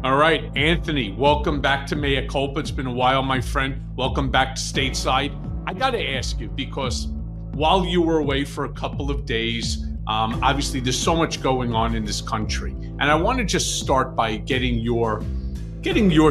All right, Anthony, welcome back to Mea Culpa. It's been a while, my friend. Welcome back to stateside. I got to ask you, because while you were away for a couple of days, obviously there's so much going on in this country. And I want to just start by getting your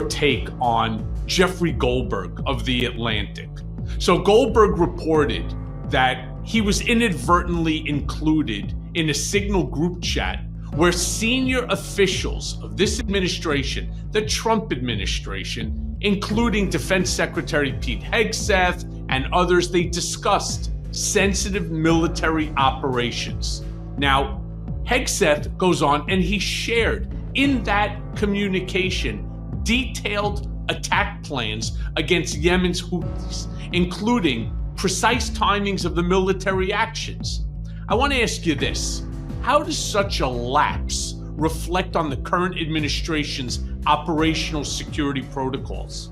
take on Jeffrey Goldberg of The Atlantic. So Goldberg reported that he was inadvertently included in a Signal group chat where senior officials of this administration, the Trump administration, including Defense Secretary Pete Hegseth and others, they discussed sensitive military operations. Now, Hegseth goes on and he shared in that communication detailed attack plans against Yemen's Houthis, including precise timings of the military actions. I want to ask you this. How does such a lapse reflect on the current administration's operational security protocols?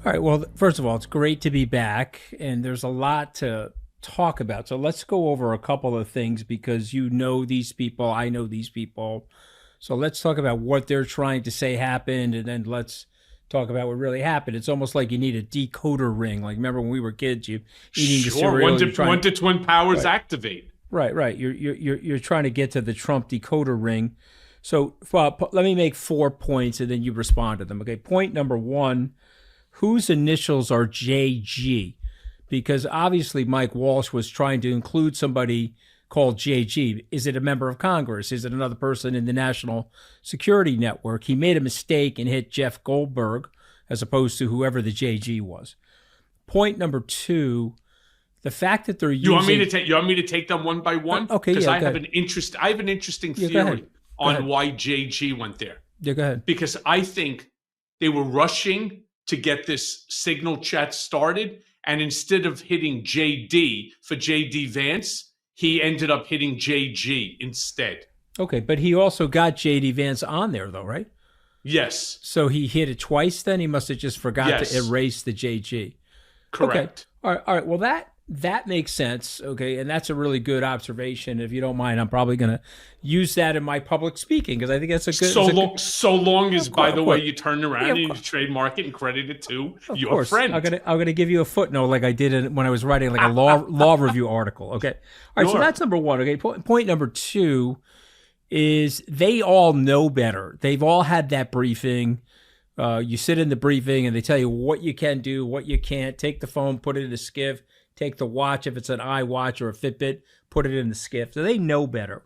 All right. Well, first of all, it's great to be back, and there's a lot to talk about. So let's go over a couple of things, because you know these people, I know these people. So let's talk about what they're trying to say happened, and then let's talk about what really happened. It's almost like you need a decoder ring. Like, remember when we were kids, you eating the cereal. When did Twin Powers activate? Right. You're trying to get to the Trump decoder ring. So let me make 4 points, and then you respond to them. Okay. Point number 1, whose initials are JG? Because obviously Mike Walsh was trying to include somebody called JG. Is it a member of Congress? Is it another person in the National Security Network? He made a mistake and hit Jeff Goldberg as opposed to whoever the JG was. Point number 2, the fact that they're using... You want me to take them one by one? Okay, because yeah, I have an interesting theory on why JG went there. Yeah, go ahead. Because I think they were rushing to get this Signal chat started, and instead of hitting JD for JD Vance, he ended up hitting JG instead. Okay, but he also got JD Vance on there, though, right? Yes. So he hit it twice then? He must have just forgot to erase the JG. Correct. Okay. All right. Well, that makes sense, okay? And that's a really good observation. If you don't mind, I'm probably going to use that in my public speaking, because I think that's a good... So long as, by the way, you turn around and you trademark it and credit it to your friend. I'm going to give you a footnote like I did when I was writing like a law review article, okay? All right, so that's number 1, okay? Point number 2 is they all know better. They've all had that briefing. You sit in the briefing and they tell you what you can do, what you can't. Take the phone, put it in a skiff. Take the watch, if it's an iWatch or a Fitbit, put it in the skiff. So they know better.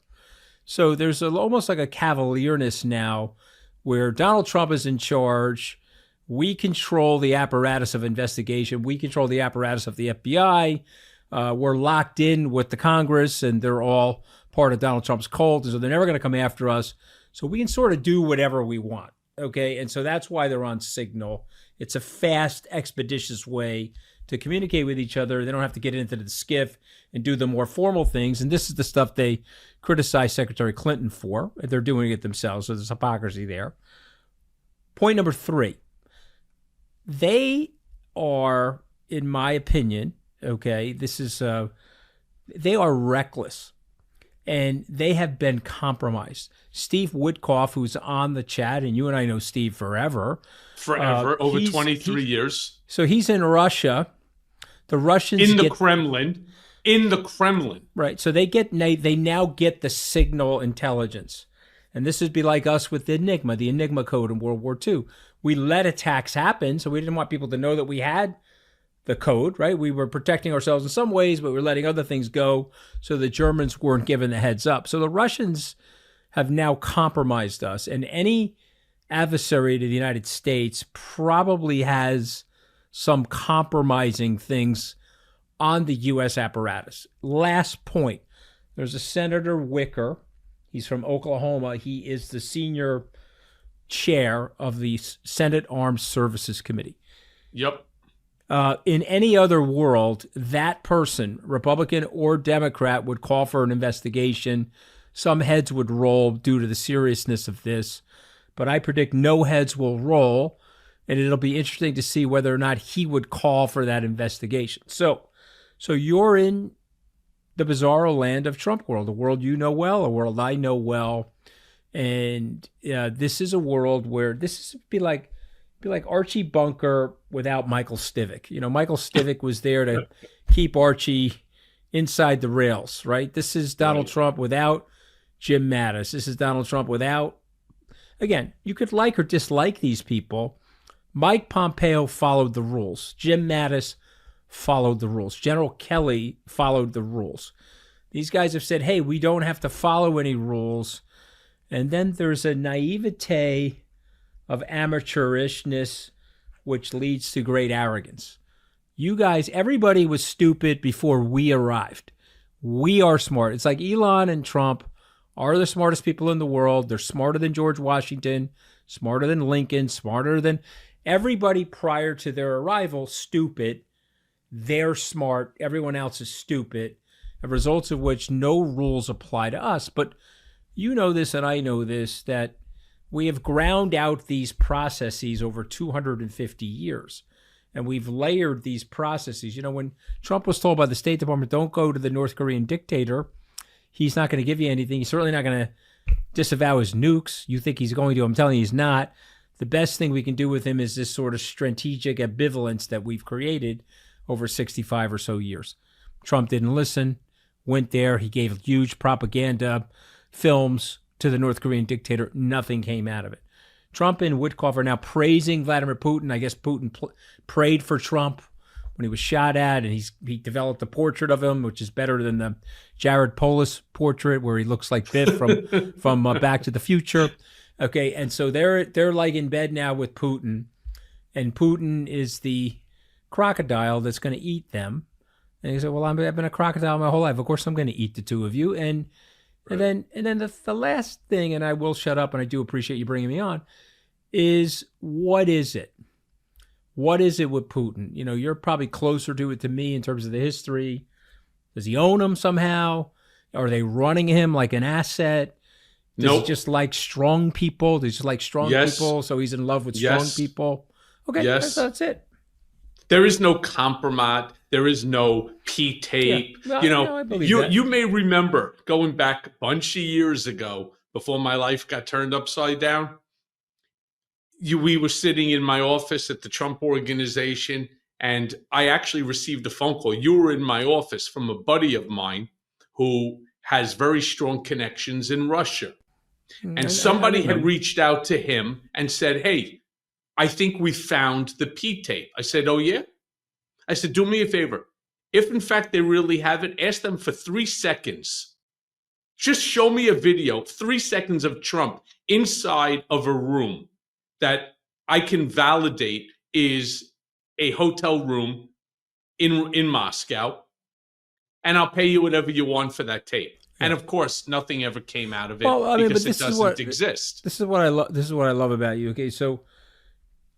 So there's almost like a cavalierness now where Donald Trump is in charge. We control the apparatus of investigation. We control the apparatus of the FBI. We're locked in with the Congress, and they're all part of Donald Trump's cult, so they're never going to come after us. So we can sort of do whatever we want, okay? And so that's why they're on Signal. It's a fast, expeditious way to communicate with each other. They don't have to get into the skiff and do the more formal things. And this is the stuff they criticize Secretary Clinton for. They're doing it themselves, so there's hypocrisy there. Point number 3. They are, in my opinion, okay, they are reckless. And they have been compromised. Steve Witkoff, who's on the chat, and you and I know Steve forever. Over 23 years. So he's in Russia. The Russians in the Kremlin. Right. So they now get the signal intelligence. And this would be like us with the Enigma code in World War II. We let attacks happen, so we didn't want people to know that we had the code, right? We were protecting ourselves in some ways, but we were letting other things go, so the Germans weren't given the heads up. So the Russians have now compromised us, and any adversary to the United States probably has some compromising things on the U.S. apparatus. Last point, there's a Senator Wicker. He's from Oklahoma. He is the senior chair of the Senate Armed Services Committee. Yep. In any other world, that person, Republican or Democrat, would call for an investigation. Some heads would roll due to the seriousness of this, but I predict no heads will roll, and it'll be interesting to see whether or not he would call for that investigation. So you're in the bizarro land of Trump world, a world you know well, a world I know well, And this is a world where this is be like Archie Bunker without Michael Stivic. Michael Stivic was there to keep Archie inside the rails, right? This is Donald Trump without Jim Mattis. This is Donald Trump without, again, you could like or dislike these people. Mike Pompeo followed the rules. Jim Mattis followed the rules. General Kelly followed the rules. These guys have said, hey, we don't have to follow any rules. And then there's a naivete of amateurishness, which leads to great arrogance. You guys, everybody was stupid before we arrived. We are smart. It's like Elon and Trump are the smartest people in the world. They're smarter than George Washington, smarter than Lincoln, smarter than everybody prior to their arrival. Stupid. They're smart. Everyone else is stupid. The results of which no rules apply to us. But you know this and I know this, that we have ground out these processes over 250 years. And we've layered these processes. When Trump was told by the State Department, don't go to the North Korean dictator, he's not going to give you anything. He's certainly not going to disavow his nukes. You think he's going to. I'm telling you, he's not. The best thing we can do with him is this sort of strategic ambivalence that we've created over 65 or so years. Trump didn't listen, went there. He gave huge propaganda films to the North Korean dictator. Nothing came out of it. Trump and Witkoff are now praising Vladimir Putin. I guess Putin prayed for Trump when he was shot at, and he developed a portrait of him, which is better than the Jared Polis portrait where he looks like Biff from Back to the Future. Okay, and so they're like in bed now with Putin, and Putin is the crocodile that's going to eat them. And he said, "Well, I've been a crocodile my whole life. Of course, I'm going to eat the two of you." And then the last thing, and I will shut up, and I do appreciate you bringing me on, is what is it? What is it with Putin? You're probably closer to it to me in terms of the history. Does he own them somehow? Are they running him like an asset? Does he just like strong people? Does he just like strong people? So he's in love with strong people? Okay, that's it. There is no compromise. There is no P-tape. Yeah. I believe that. You may remember going back a bunch of years ago before my life got turned upside down. We were sitting in my office at the Trump Organization, and I actually received a phone call. You were in my office from a buddy of mine who has very strong connections in Russia. And somebody had reached out to him and said, hey, I think we found the P-tape. I said, oh, yeah? I said, do me a favor. If, in fact, they really have it, ask them for 3 seconds. Just show me a video, 3 seconds of Trump inside of a room that I can validate is a hotel room in Moscow, and I'll pay you whatever you want for that tape. Yeah. And of course, nothing ever came out of it because it doesn't exist. This is what I love. This is what I love about you. Okay, so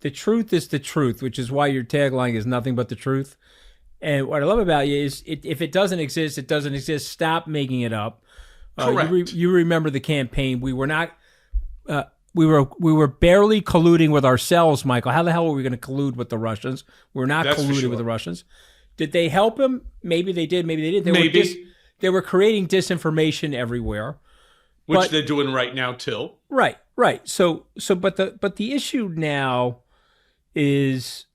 the truth is the truth, which is why your tagline is nothing but the truth. And what I love about you is if it doesn't exist, it doesn't exist. Stop making it up. Correct. You remember the campaign. We were not. We were barely colluding with ourselves, Michael. How the hell were we going to collude with the Russians? We're not colluding with the Russians. Did they help him? Maybe they did. Maybe they didn't. They were creating disinformation everywhere, which they're doing right now too. Right. So, but the issue now is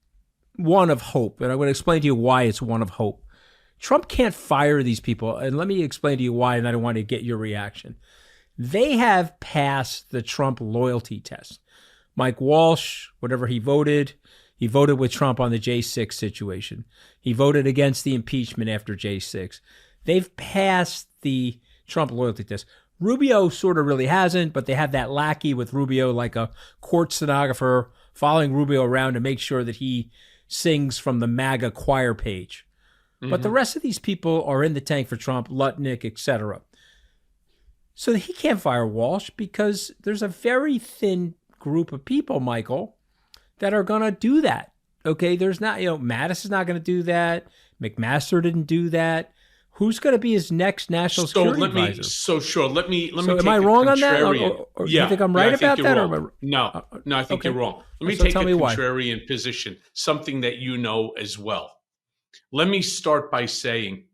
one of hope, and I'm going to explain to you why it's one of hope. Trump can't fire these people, and let me explain to you why, and I don't want to get your reaction. They have passed the Trump loyalty test. Mike Walsh, whatever he voted with Trump on the J6 situation. He voted against the impeachment after J6. They've passed the Trump loyalty test. Rubio sort of really hasn't, but they have that lackey with Rubio, like a court stenographer following Rubio around to make sure that he sings from the MAGA choir page. Mm-hmm. But the rest of these people are in the tank for Trump, Lutnik, etc. So he can't fire Walsh because there's a very thin group of people, Michael, that are going to do that. Okay, there's not, Mattis is not going to do that. McMaster didn't do that. Who's going to be his next national security advisor? Let me. Am I wrong on that? Or you think I'm right about that? No, I think you're wrong. Let me take a contrarian position, something that you know as well. Let me start by saying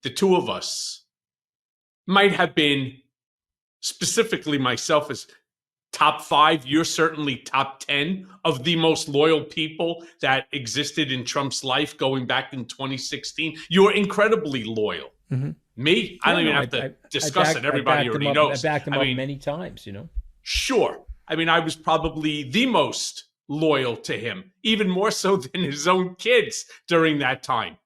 the two of us might have been specifically myself, as top 5. You're certainly top 10 of the most loyal people that existed in Trump's life going back in 2016. You're incredibly loyal. Mm-hmm. Me, I don't even have to discuss it. Everybody already knows. I backed him up many times, Sure. I mean, I was probably the most loyal to him, even more so than his own kids during that time.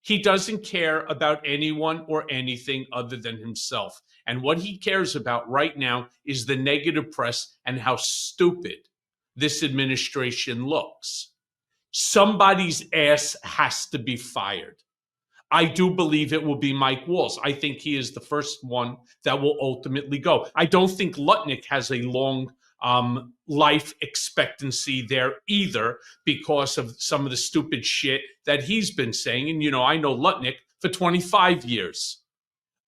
He doesn't care about anyone or anything other than himself. And what he cares about right now is the negative press and how stupid this administration looks. Somebody's ass has to be fired. I do believe it will be Mike Walls. I think he is the first one that will ultimately go. I don't think Lutnik has a long life expectancy there either, because of some of the stupid shit that he's been saying. And, I know Lutnik for 25 years.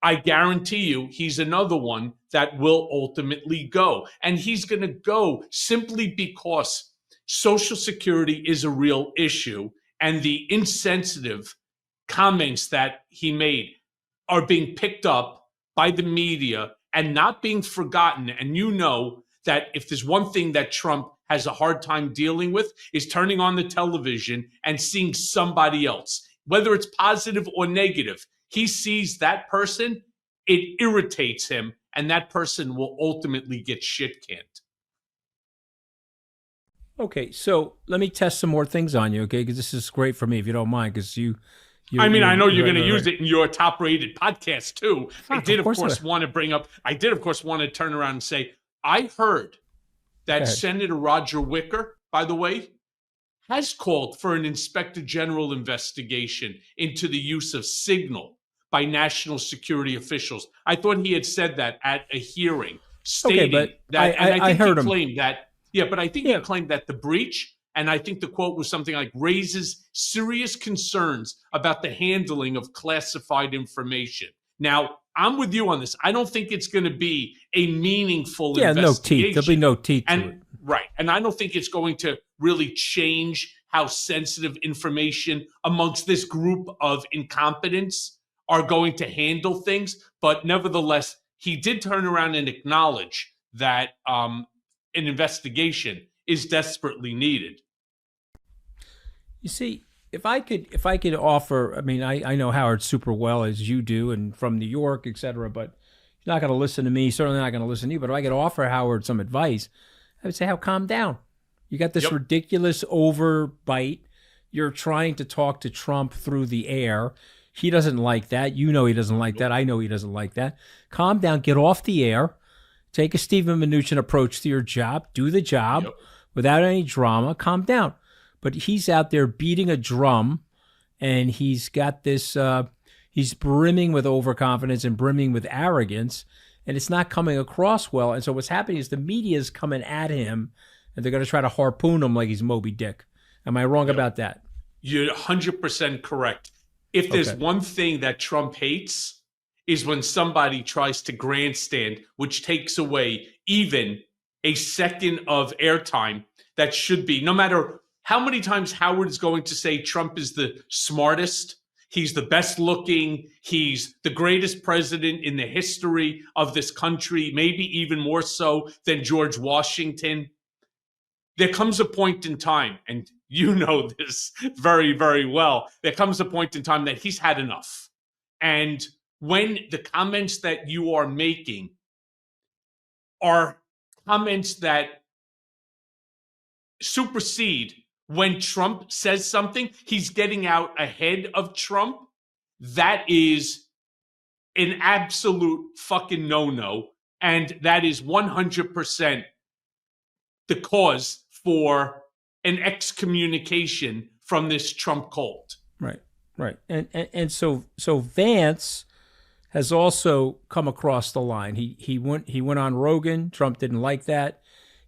I guarantee you he's another one that will ultimately go. And he's going to go simply because Social Security is a real issue, and the insensitive comments that he made are being picked up by the media and not being forgotten. And that if there's one thing that Trump has a hard time dealing with, is turning on the television and seeing somebody else, whether it's positive or negative. He sees that person, it irritates him, and that person will ultimately get shit canned. Okay, so let me test some more things on you, okay? Because this is great for me, if you don't mind, because I know you're going to use it in your top-rated podcast too. I did, of course, want to turn around and say, I heard that Senator Roger Wicker, by the way, has called for an inspector general investigation into the use of Signal by national security officials. I thought he had said that at a hearing, stating that. I heard him claim that. Yeah, but I think he claimed that the breach. And I think the quote was something like, raises serious concerns about the handling of classified information. Now, I'm with you on this. I don't think it's going to be a meaningful investigation. No teeth. There'll be no teeth to it. Right. And I don't think it's going to really change how sensitive information amongst this group of incompetents are going to handle things. But nevertheless, he did turn around and acknowledge that an investigation is desperately needed. You see, if I could offer, I know Howard super well, as you do, and from New York, etc., but he's not going to listen to me, certainly not going to listen to you, but if I could offer Howard some advice, I would say, calm down. You got this ridiculous overbite. You're trying to talk to Trump through the air. He doesn't like that. He doesn't like that. I know he doesn't like that. Calm down. Get off the air. Take a Stephen Mnuchin approach to your job. Do the job without any drama. Calm down. But he's out there beating a drum, and he's got this, he's brimming with overconfidence and brimming with arrogance, and it's not coming across well. And so what's happening is the media is coming at him, and they're going to try to harpoon him like he's Moby Dick. Am I wrong about that? You're 100% correct. If there's one thing that Trump hates, is when somebody tries to grandstand, which takes away even a second of airtime that should be, no matter how many times Howard is going to say Trump is the smartest, he's the best looking, he's the greatest president in the history of this country, maybe even more so than George Washington. There comes a point in time, and you know this very, very well, there comes a point in time that he's had enough. And when the comments that you are making are comments that supersede when Trump says something, he's getting out ahead of Trump. That is an absolute fucking no-no. And that is 100% the cause for an excommunication from this Trump cult. Right. And so Vance has also come across the line. He went on Rogan. Trump didn't like that.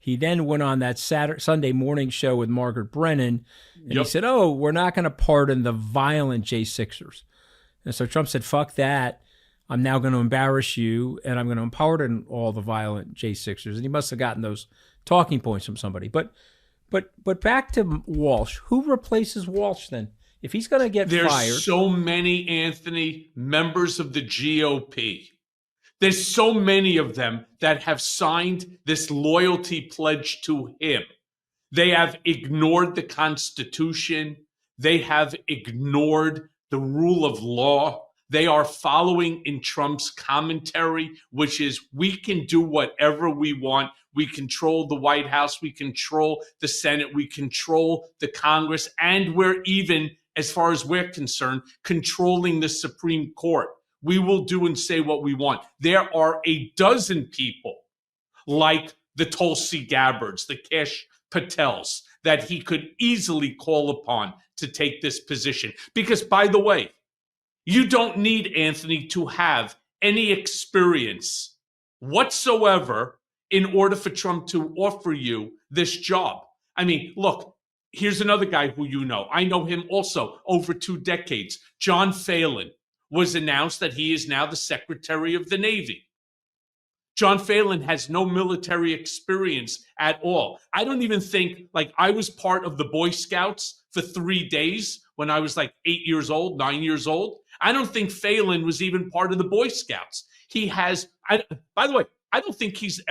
He then went on that Sunday morning show with Margaret Brennan, and he said, we're not going to pardon the violent J6ers. And so Trump said, fuck that. I'm now going to embarrass you, and I'm going to pardon all the violent J6ers. And he must have gotten those talking points from somebody. But back to Walsh. Who replaces Walsh then? If he's going to get fired. There's so many, Anthony, members of the GOP There's so many of them that have signed this loyalty pledge to him. They have ignored the Constitution. They have ignored the rule of law. They are following in Trump's commentary, which is we can do whatever we want. We control the White House. We control the Senate. We control the Congress. And we're even, as far as we're concerned, controlling the Supreme Court. We will do and say what we want. There are a dozen people like the Tulsi Gabbards, the Kash Patels, that he could easily call upon to take this position. Because, by the way, you don't need, Anthony, to have any experience whatsoever in order for Trump to offer you this job. I mean, look, here's another guy who you know. I know him also over 2 decades. John Phelan was announced that he is now the Secretary of the Navy. John Phelan has no military experience at all. I don't even think, like, I was part of the Boy Scouts for 3 days when I was like 8 years old, 9 years old. I don't think Phelan was even part of the Boy Scouts. He has, by the way, I don't think he's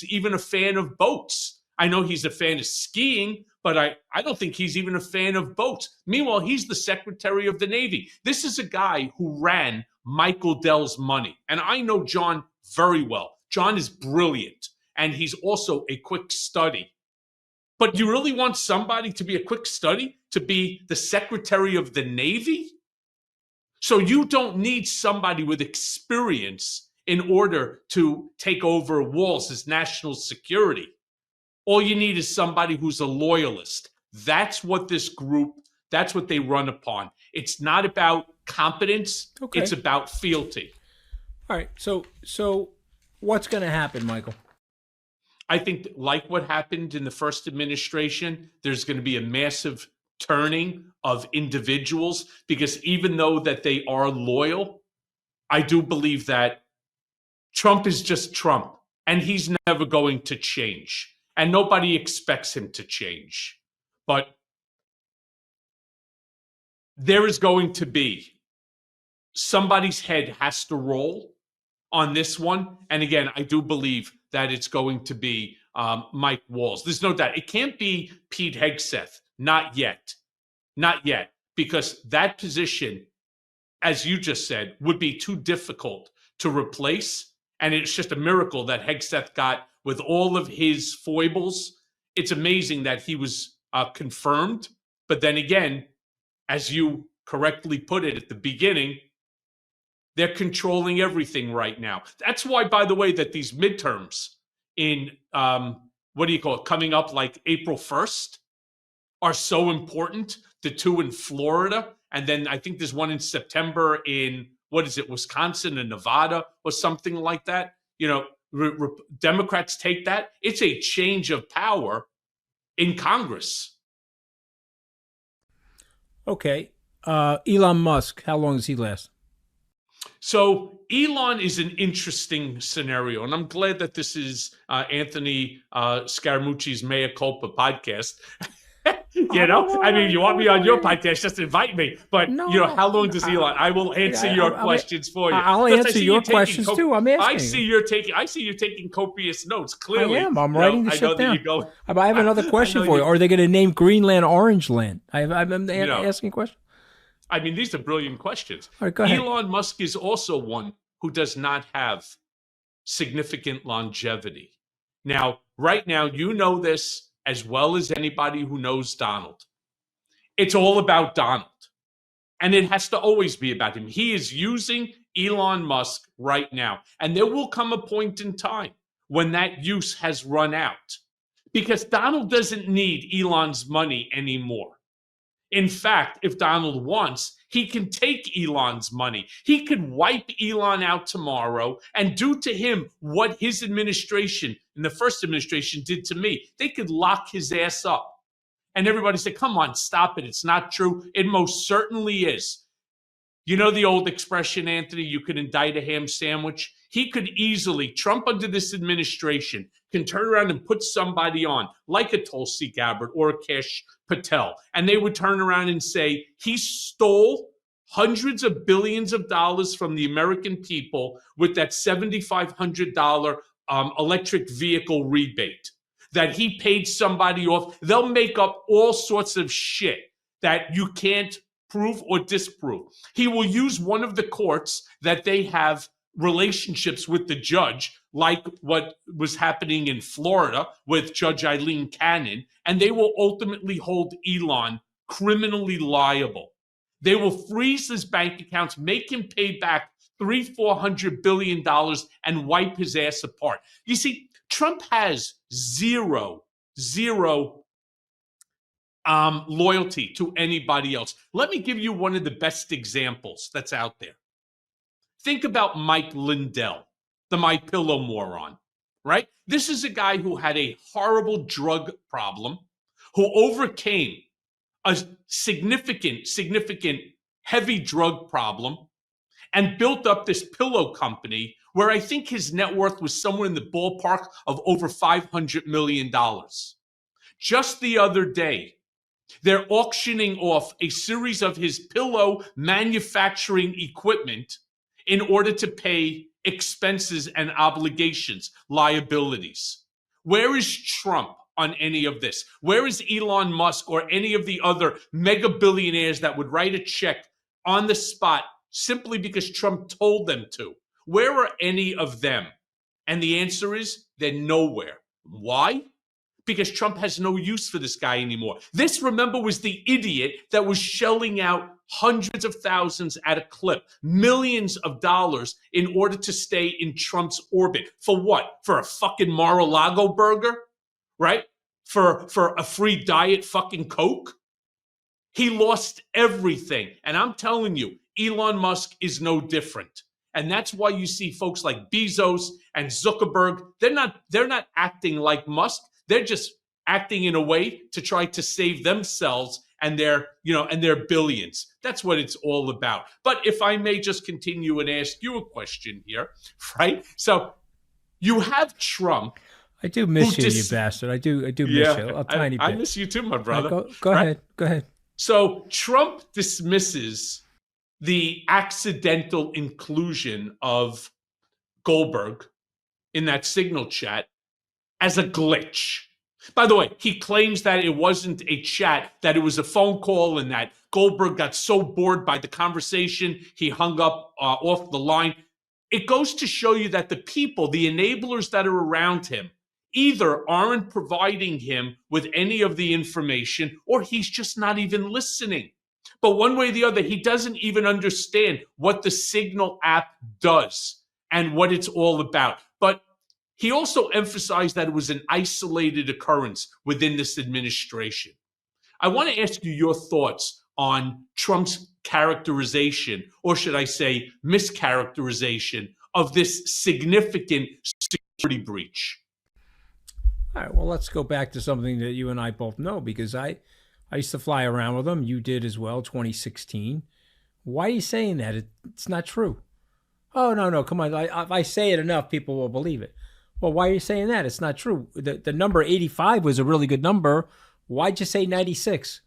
even a fan of boats. I know he's a fan of skiing, but I don't think he's even a fan of boats. Meanwhile, he's the Secretary of the Navy. This is a guy who ran Michael Dell's money. And I know John very well. John is brilliant, and he's also a quick study. But you really want somebody to be a quick study, to be the Secretary of the Navy? So you don't need somebody with experience in order to take over walls as national security. All you need is somebody who's a loyalist. That's what this group, that's what they run upon. It's not about competence. Okay. It's about fealty. All right. So what's going to happen, Michael? I think, like what happened in the first administration, there's going to be a massive turning of individuals, because even though that they are loyal, I do believe that Trump is just Trump, and he's never going to change, and nobody expects him to change. But there is going to be, somebody's head has to roll on this one. And again, I do believe that it's going to be Mike Walls. There's no doubt. It can't be Pete Hegseth. Not yet. Not yet. Because that position, as you just said, would be too difficult to replace. And it's just a miracle that Hegseth got, with all of his foibles. It's amazing that he was confirmed. But then again, as you correctly put it at the beginning, they're controlling everything right now. That's why, by the way, that these midterms in, coming up like April 1st are so important. The 2 in Florida. And then I think there's one in September in, Wisconsin and Nevada or something like that. You know, Democrats take that. It's a change of power in Congress. Okay. Elon Musk, how long does he last? So Elon is an interesting scenario, and I'm glad that this is Anthony Scaramucci's Mea Culpa podcast. You know, I mean, you want me on your podcast, just invite me. But, how long does Elon? I will answer your questions for you. I'll answer your questions too. I'm asking. I see you're taking copious notes. Clearly. I am. I'm writing this shit down. I have another question for you. Are they going to name Greenland Orange Land? I'm asking a question. I mean, these are brilliant questions. All right, go ahead. Elon Musk is also one who does not have significant longevity. Now, right now, you know this as well as anybody who knows Donald. It's all about Donald. And it has to always be about him. He is using Elon Musk right now. And there will come a point in time when that use has run out. Because Donald doesn't need Elon's money anymore. In fact, if Donald wants, he can take Elon's money. He could wipe Elon out tomorrow and do to him what his administration, in the first administration, did to me. They could lock his ass up. And everybody said, come on, stop it. It's not true. It most certainly is. You know the old expression, Anthony, you could indict a ham sandwich? He could easily, Trump under this administration, can turn around and put somebody on, like a Tulsi Gabbard or a Kash Patel, and they would turn around and say, he stole hundreds of billions of dollars from the American people with that $7,500 electric vehicle rebate that he paid somebody off. They'll make up all sorts of shit that you can't prove or disprove. He will use one of the courts that they have relationships with the judge, like what was happening in Florida with Judge Eileen Cannon, and they will ultimately hold Elon criminally liable. They will freeze his bank accounts, make him pay back $300-400 billion and wipe his ass apart. You see, Trump has zero loyalty to anybody else. Let me give you one of the best examples that's out there. Think about Mike Lindell, the My Pillow moron, right? This is a guy who had a horrible drug problem, who overcame a significant heavy drug problem and built up this pillow company where I think his net worth was somewhere in the ballpark of over $500 million. Just the other day, they're auctioning off a series of his pillow manufacturing equipment in order to pay expenses and obligations, liabilities. Where is Trump on any of this? Where is Elon Musk or any of the other mega billionaires that would write a check on the spot simply because Trump told them to? Where are any of them? And the answer is they're nowhere. Why? Because Trump has no use for this guy anymore. This, remember, was the idiot that was shelling out hundreds of thousands at a clip, millions of dollars in order to stay in Trump's orbit. For what? For a fucking Mar-a-Lago burger? Right? For a free diet fucking Coke? He lost everything. And I'm telling you, Elon Musk is no different. And that's why you see folks like Bezos and Zuckerberg, they're not acting like Musk. They're just acting in a way to try to save themselves and their billions. That's what it's all about. But if I may just continue and ask you a question here, right? So you have Trump. I do miss you, you bastard. I do miss you a tiny bit. I miss you too, my brother. Go ahead. Go ahead. So Trump dismisses the accidental inclusion of Goldberg in that Signal chat as a glitch. By the way, he claims that it wasn't a chat, that it was a phone call, and that Goldberg got so bored by the conversation, he hung up off the line. It goes to show you that the people, the enablers that are around him, either aren't providing him with any of the information, or he's just not even listening. But one way or the other, he doesn't even understand what the Signal app does and what it's all about. But he also emphasized that it was an isolated occurrence within this administration. I want to ask you your thoughts on Trump's characterization, or should I say mischaracterization, of this significant security breach. All right, well, let's go back to something that you and I both know, because I used to fly around with him. You did as well, 2016. Why are you saying that? It's not true. Oh, no, come on. If I say it enough, people will believe it. Well, why are you saying that? It's not true. The number 85 was a really good number. Why'd you say 96?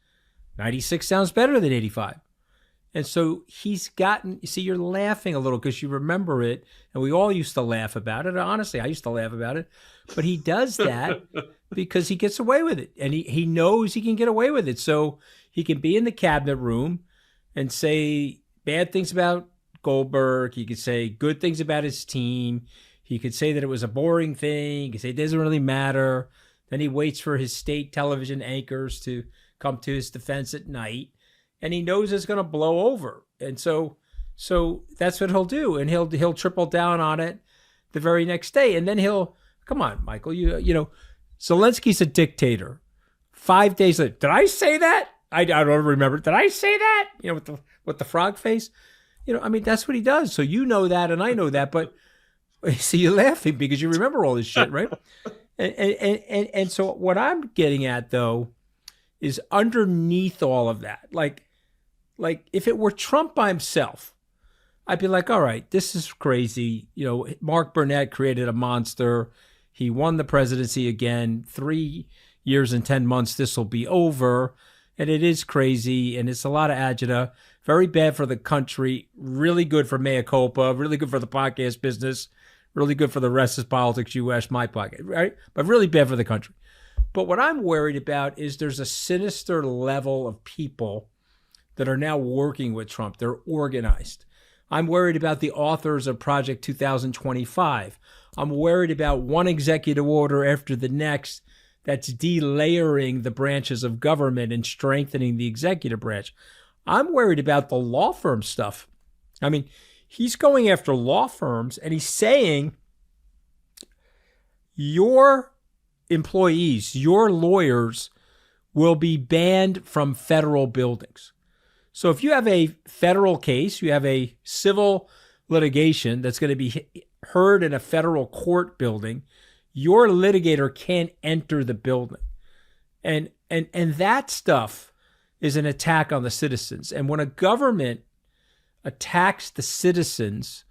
96 sounds better than 85. And so he's gotten, see, you're laughing a little because you remember it, and we all used to laugh about it. Honestly, I used to laugh about it. But he does that because he gets away with it, and he knows he can get away with it. So he can be in the cabinet room and say bad things about Goldberg. He could say good things about his team. He could say that it was a boring thing. He could say it doesn't really matter. Then he waits for his state television anchors to come to his defense at night, and he knows it's going to blow over. And so that's what he'll do, and he'll triple down on it the very next day. And then come on, Michael, you know, Zelensky's a dictator. 5 days later, did I say that? I don't remember. Did I say that? You know, with the frog face. You know, I mean, that's what he does. So you know that, and I know that, but see, you're laughing because you remember all this shit, right? And so what I'm getting at, though, is underneath all of that, like if it were Trump by himself, I'd be like, all right, this is crazy. You know, Mark Burnett created a monster. He won the presidency again. 3 years and 10 months, this will be over. and it is crazy, and it's a lot of agita. Very bad for the country, really good for Mea Culpa, really good for the podcast business, really good for the rest of Politics US, my podcast, right? But really bad for the country. But what I'm worried about is there's a sinister level of people that are now working with Trump. They're organized. I'm worried about the authors of Project 2025. I'm worried about one executive order after the next that's delayering the branches of government and strengthening the executive branch. I'm worried about the law firm stuff. I mean, he's going after law firms and he's saying your employees, your lawyers will be banned from federal buildings. So if you have a federal case, you have a civil litigation that's going to be heard in a federal court building, your litigator can't enter the building. And that stuff is an attack on the citizens. And when a government attacks the citizens,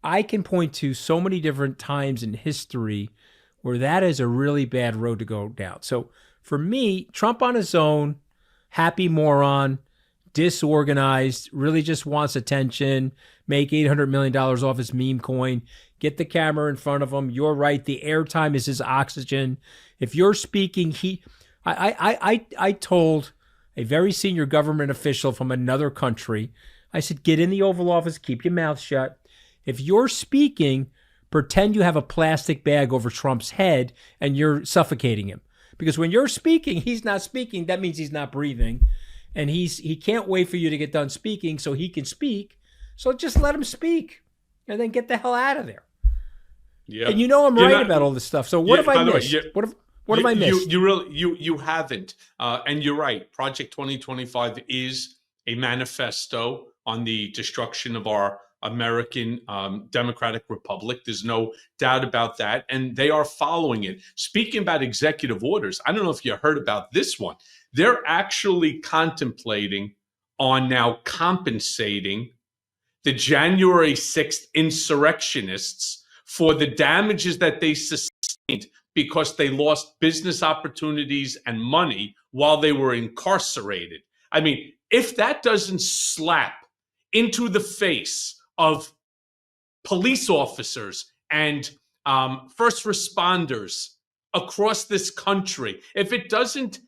I can point to so many different times in history where that is a really bad road to go down. So for me, Trump on his own, happy moron, disorganized, really just wants attention, make $800 million off his meme coin, get the camera in front of him. You're right. The airtime is his oxygen. If you're speaking, I told a very senior government official from another country, I said, get in the Oval Office, keep your mouth shut. If you're speaking, pretend you have a plastic bag over Trump's head and you're suffocating him. Because when you're speaking, he's not speaking. That means he's not breathing. And he can't wait for you to get done speaking so he can speak. So just let him speak and then get the hell out of there. Yeah. And I'm right about all this stuff. So what have I missed? What have I missed? You haven't. And you're right. Project 2025 is a manifesto on the destruction of our American democratic republic. There's no doubt about that. And they are following it. Speaking about executive orders, I don't know if you heard about this one. They're actually contemplating on now compensating the January 6th insurrectionists for the damages that they sustained because they lost business opportunities and money while they were incarcerated. I mean, if that doesn't slap into the face of police officers and first responders across this country, if it doesn't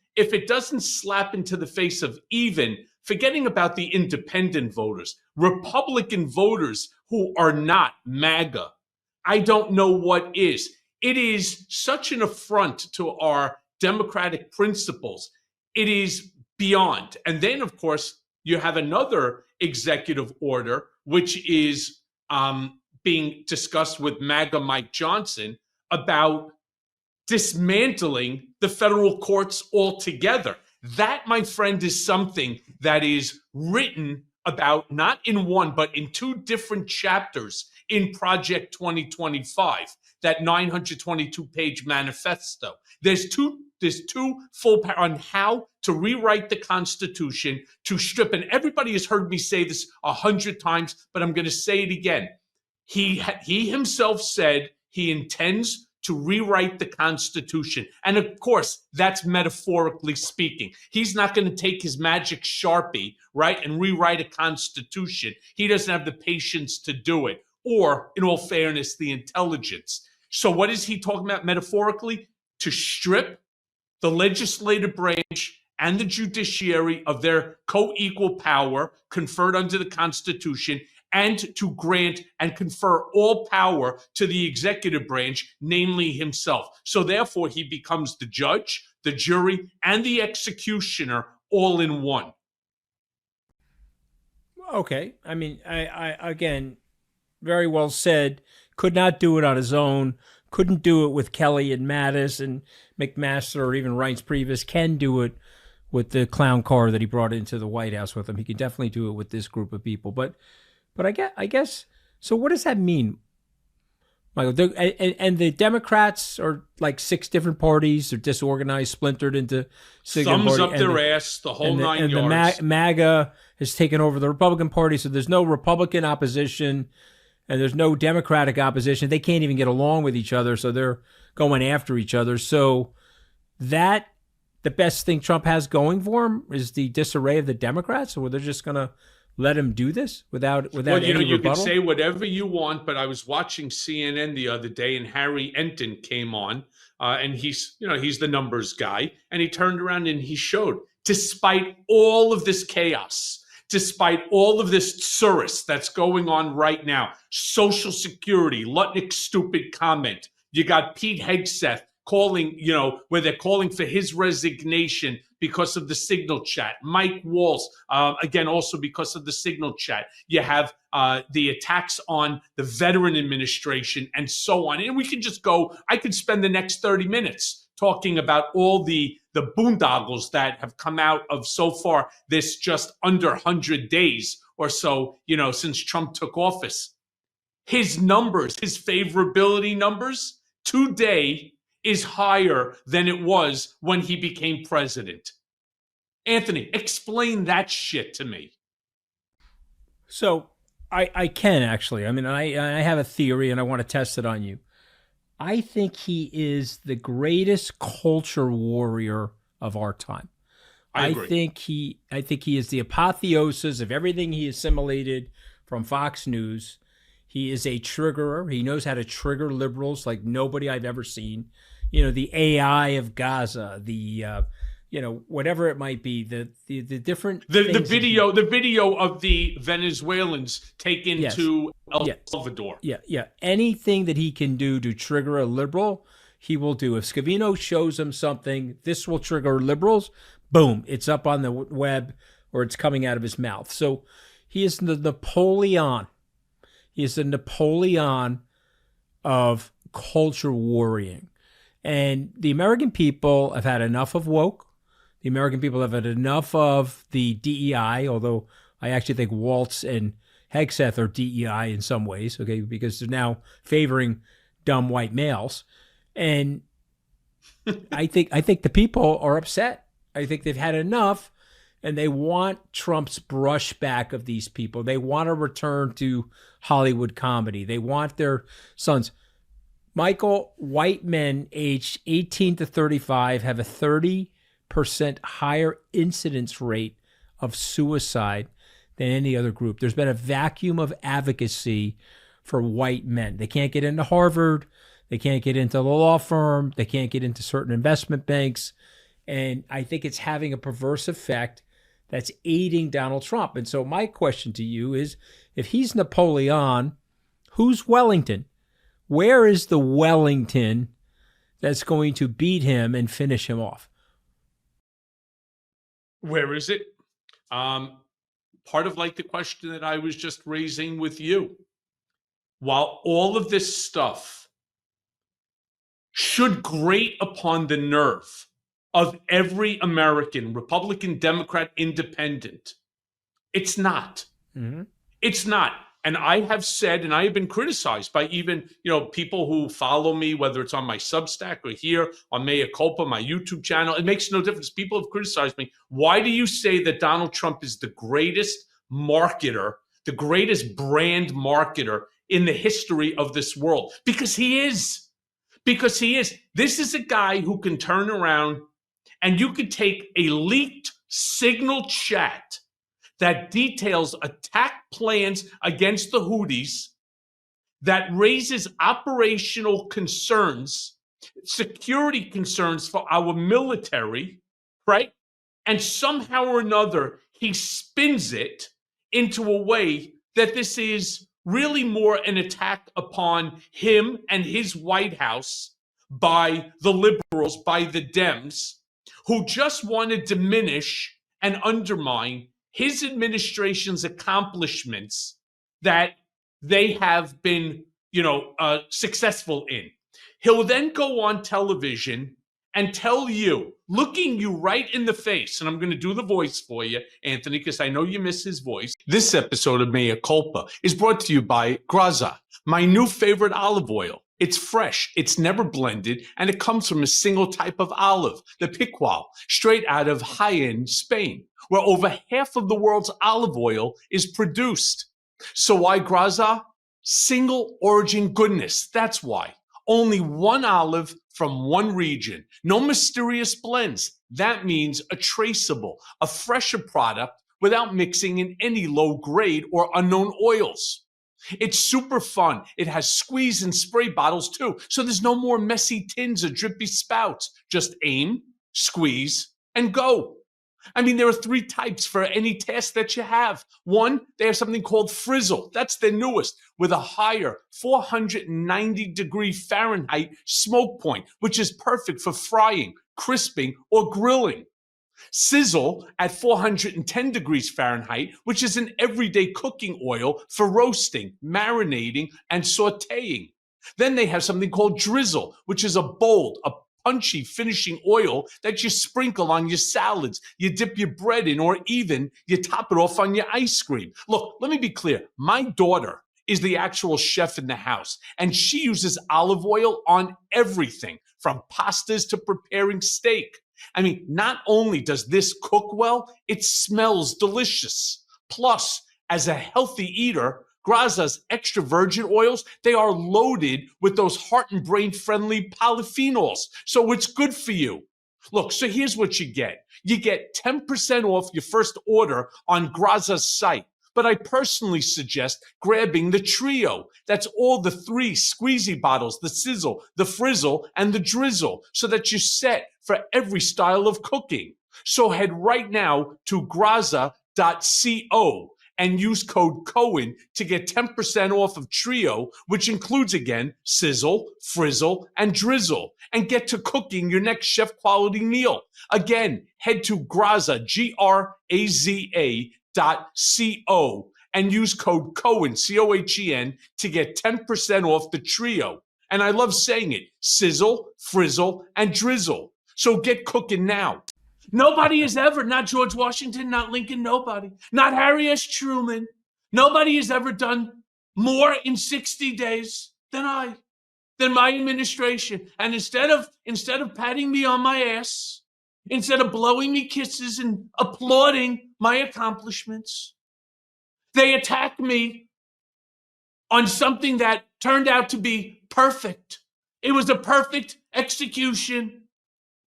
slap into the face of even, forgetting about the independent voters, Republican voters who are not MAGA, I don't know what is. It is such an affront to our democratic principles. It is beyond. And then, of course, you have another executive order, which is being discussed with MAGA Mike Johnson about dismantling the federal courts altogether. That, my friend, is something that is written about not in one, but in two different chapters in Project 2025, that 922-page manifesto. There's two full on how to rewrite the Constitution to strip, and everybody has heard me say this 100 times, but I'm going to say it again. He himself said he intends to rewrite the Constitution. And of course, that's metaphorically speaking. He's not going to take his magic Sharpie, right, and rewrite a Constitution. He doesn't have the patience to do it, or, in all fairness, the intelligence. So what is he talking about metaphorically? To strip the legislative branch and the judiciary of their co-equal power conferred under the Constitution, and to grant and confer all power to the executive branch, namely himself. So therefore, he becomes the judge, the jury, and the executioner all in one. Okay. I mean, I again, very well said. Could not do it on his own. Couldn't do it with Kelly and Mattis and McMaster or even Reince Priebus. Can do it with the clown car that he brought into the White House with him. He can definitely do it with this group of people. But I guess, so what does that mean, Michael? And the Democrats are like 6 different parties. They're disorganized, splintered into 6 different parties. Thumbs up their ass, the whole 9 yards. The MAGA has taken over the Republican Party, so there's no Republican opposition and there's no Democratic opposition. They can't even get along with each other, so they're going after each other. So that the best thing Trump has going for him is the disarray of the Democrats, or they're just going to let him do this without well, any you rebuttal? can say whatever you want, but I was watching CNN the other day, and Harry Enton came on, and he's the numbers guy, and he turned around and he showed, despite all of this chaos, despite all of this tsuris that's going on right now, Social Security, Lutnik's stupid comment, you got Pete Hegseth calling, where they're calling for his resignation because of the Signal chat. Mike Waltz, again, also because of the Signal chat. You have the attacks on the veteran administration and so on. And we can just go, I could spend the next 30 minutes talking about all the boondoggles that have come out of so far this just under 100 days or so, since Trump took office. His numbers, his favorability numbers today is higher than it was when he became president. Anthony, explain that shit to me. So I can actually. I mean, I have a theory and I want to test it on you. I think he is the greatest culture warrior of our time. I agree. I think he is the apotheosis of everything he assimilated from Fox News. He is a triggerer. He knows how to trigger liberals like nobody I've ever seen. The AI of Gaza, whatever it might be, the different the video of the Venezuelans taken to El Salvador. Yeah. Anything that he can do to trigger a liberal, he will do. If Scavino shows him something, this will trigger liberals, boom, it's up on the web or it's coming out of his mouth. So he is the Napoleon. He is the Napoleon of culture warring. And the American people have had enough of woke. The American people have had enough of the DEI, although I actually think Waltz and Hegseth are DEI in some ways, okay, because they're now favoring dumb white males. And I think the people are upset. I think they've had enough, and they want Trump's brushback of these people. They want to return to Hollywood comedy. They want their sons. Michael, white men aged 18 to 35 have a 30% higher incidence rate of suicide than any other group. There's been a vacuum of advocacy for white men. They can't get into Harvard. They can't get into the law firm. They can't get into certain investment banks. And I think it's having a perverse effect that's aiding Donald Trump. And so my question to you is, if he's Napoleon, who's Wellington? Where is the Wellington that's going to beat him and finish him off? Where is it? Part of like the question that I was just raising with you. While all of this stuff should grate upon the nerve of every American, Republican, Democrat, Independent, it's not. Mm-hmm. It's not. And I have said, and I have been criticized by even, people who follow me, whether it's on my Substack or here on Mea Culpa, my YouTube channel. It makes no difference. People have criticized me. Why do you say that Donald Trump is the greatest marketer, the greatest brand marketer in the history of this world? Because he is. Because he is. This is a guy who can turn around and you could take a leaked Signal chat that details attack plans against the Houthis, that raises operational concerns, security concerns for our military, right? And somehow or another, he spins it into a way that this is really more an attack upon him and his White House by the liberals, by the Dems, who just want to diminish and undermine his administration's accomplishments that they have been, successful in. He'll then go on television and tell you, looking you right in the face, and I'm going to do the voice for you, Anthony, because I know you miss his voice. This episode of Mea Culpa is brought to you by Graza, my new favorite olive oil. It's fresh, it's never blended, and it comes from a single type of olive, the Picual, straight out of Jaén, Spain, where over half of the world's olive oil is produced. So why Graza? Single origin goodness, that's why. Only one olive from one region. No mysterious blends. That means a traceable, a fresher product without mixing in any low grade or unknown oils. It's super fun. It has squeeze and spray bottles too, so there's no more messy tins or drippy spouts. Just aim, squeeze, and go. I mean, there are 3 types for any task that you have. One, they have something called frizzle. That's their newest, with a higher 490-degree Fahrenheit smoke point, which is perfect for frying, crisping, or grilling. Sizzle at 410 degrees Fahrenheit, which is an everyday cooking oil for roasting, marinating, and sauteing. Then they have something called drizzle, which is a bold, a punchy finishing oil that you sprinkle on your salads, you dip your bread in, or even you top it off on your ice cream. Look, let me be clear. My daughter is the actual chef in the house, and she uses olive oil on everything from pastas to preparing steak. I mean, not only does this cook well, it smells delicious. Plus, as a healthy eater, Graza's extra virgin oils, they are loaded with those heart and brain friendly polyphenols. So it's good for you. Look, so here's what you get. You get 10% off your first order on Graza's site. But I personally suggest grabbing the trio. That's all the 3 squeezy bottles, the sizzle, the frizzle, and the drizzle, so that you're set for every style of cooking. So head right now to graza.co and use code Cohen to get 10% off of trio, which includes, again, sizzle, frizzle, and drizzle, and get to cooking your next chef quality meal. Again, head to Graza, graza.co, and use code Cohen, Cohen, to get 10% off the trio. And I love saying it, sizzle, frizzle, and drizzle. So get cooking now. Nobody has ever, not George Washington, not Lincoln, nobody, not Harry S. Truman, nobody has ever done more in 60 days than my administration. And instead of patting me on my ass, instead of blowing me kisses and applauding my accomplishments, they attack me on something that turned out to be perfect. It was a perfect execution.